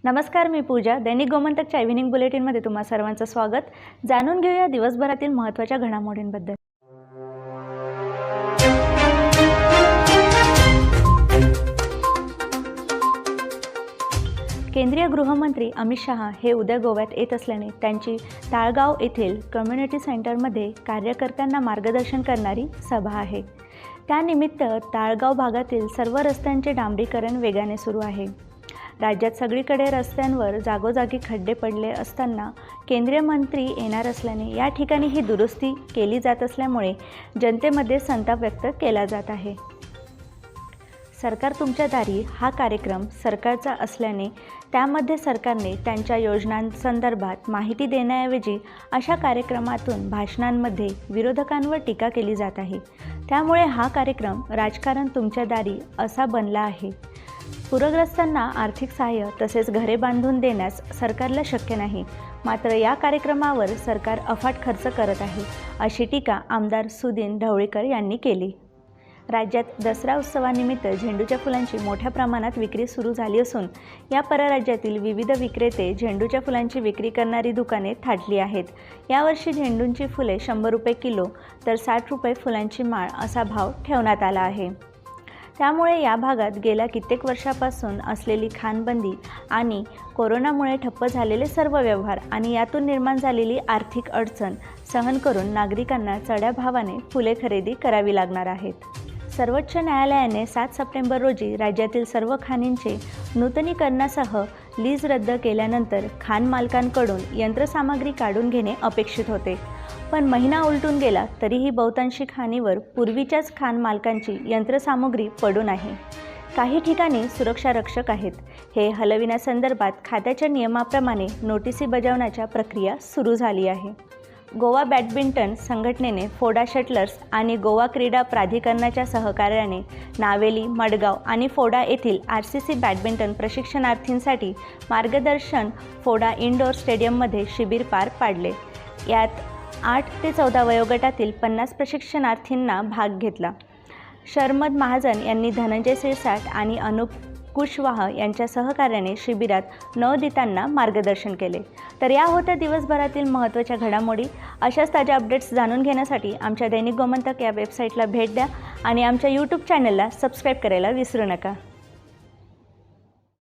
नमस्कार, मी पूजा. दैनिक गोमंतकच्या इव्हिनिंग बुलेटिनमध्ये तुम्हा सर्वांचं स्वागत. जाणून घेऊया दिवसभरातील महत्त्वाच्या घडामोडींबद्दल. केंद्रीय गृहमंत्री अमित शहा हे उद्या गोव्यात येत असल्याने त्यांची ताळगाव येथील कम्युनिटी सेंटरमध्ये कार्यकर्त्यांना मार्गदर्शन करणारी सभा आहे. त्यानिमित्त ताळगाव भागातील सर्व रस्त्यांचे डांबरीकरण वेगाने सुरू आहे. राज्यात सगळीकडे रस्त्यांवर जागोजागी खड्डे पडले असताना केंद्रीय मंत्री येणार असल्याने या ठिकाणी ही दुरुस्ती केली जात असल्यामुळे जनतेमध्ये संताप व्यक्त केला जात आहे. सरकार तुमच्या दारी हा कार्यक्रम सरकारचा असल्याने त्यामध्ये सरकारने त्यांच्या योजनांसंदर्भात माहिती देण्याऐवजी अशा कार्यक्रमातून भाषणांमध्ये विरोधकांवर टीका केली जात आहे. त्यामुळे हा कार्यक्रम राजकारण तुमच्या दारी असा बनला आहे. पूरग्रस्तांना आर्थिक सहाय्य तसेच घरे बांधून देण्यास सरकारला शक्य नाही, मात्र या कार्यक्रमावर सरकार अफाट खर्च करत आहे, अशी टीका आमदार सुदीन ढवळीकर यांनी केली. राज्यात दसरा उत्सवानिमित्त झेंडूच्या फुलांची मोठ्या प्रमाणात विक्री सुरू झाली असून या परराज्यातील विविध विक्रेते झेंडूच्या फुलांची विक्री करणारी दुकाने थाटली आहेत. यावर्षी झेंडूंची फुले 100 रुपये किलो तर 60 रुपये फुलांची माळ असा भाव ठेवण्यात आला आहे. त्यामुळे या भागात गेल्या कित्येक वर्षापासून असलेली खाणबंदी आणि कोरोनामुळे ठप्प झालेले सर्व व्यवहार आणि यातून निर्माण झालेली आर्थिक अडचण सहन करून नागरिकांना चढ्या भावाने फुले खरेदी करावी लागणार आहेत. सर्वोच्च न्यायालयाने 7 सप्टेंबर रोजी राज्यातील सर्व खाणींचे नूतनीकरणासह लीज रद्द केल्यानंतर खाण मालकांकडून यंत्रसामग्री काढून घेणे अपेक्षित होते. पण महिना उलटून गेला तरीही बहुतांशी खाणीवर पूर्वीच्याच खाण मालकांची यंत्रसामुग्री पडून आहे. काही ठिकाणी सुरक्षा रक्षक आहेत. हे हलविण्यासंदर्भात खात्याच्या नियमाप्रमाणे नोटीसी बजावण्याच्या प्रक्रिया सुरू झाली आहे. गोवा बॅडमिंटन संघटनेने फोडा शटलर्स आणि गोवा क्रीडा प्राधिकरणाच्या सहकार्याने नावेली, मडगाव आणि फोडा येथील RCC बॅडमिंटन प्रशिक्षणार्थींसाठी मार्गदर्शन फोडा इंडोर स्टेडियममध्ये शिबिर पार पाडले. यात 8 ते 14 वयोगटातील 50 प्रशिक्षणार्थींना भाग घेतला. शरमद महाजन यांनी धनंजय सिरसाट आणि अनुप कुशवाह यांच्या सहकार्याने शिबिरात नवोदितांना मार्गदर्शन केले. तर या होत्या दिवसभरातील महत्त्वाच्या घडामोडी. अशाच ताज्या अपडेट्स जाणून घेण्यासाठी आमच्या दैनिक गोमंतक या वेबसाईटला भेट द्या आणि आमच्या YouTube चॅनलला सबस्क्राईब करायला विसरू नका.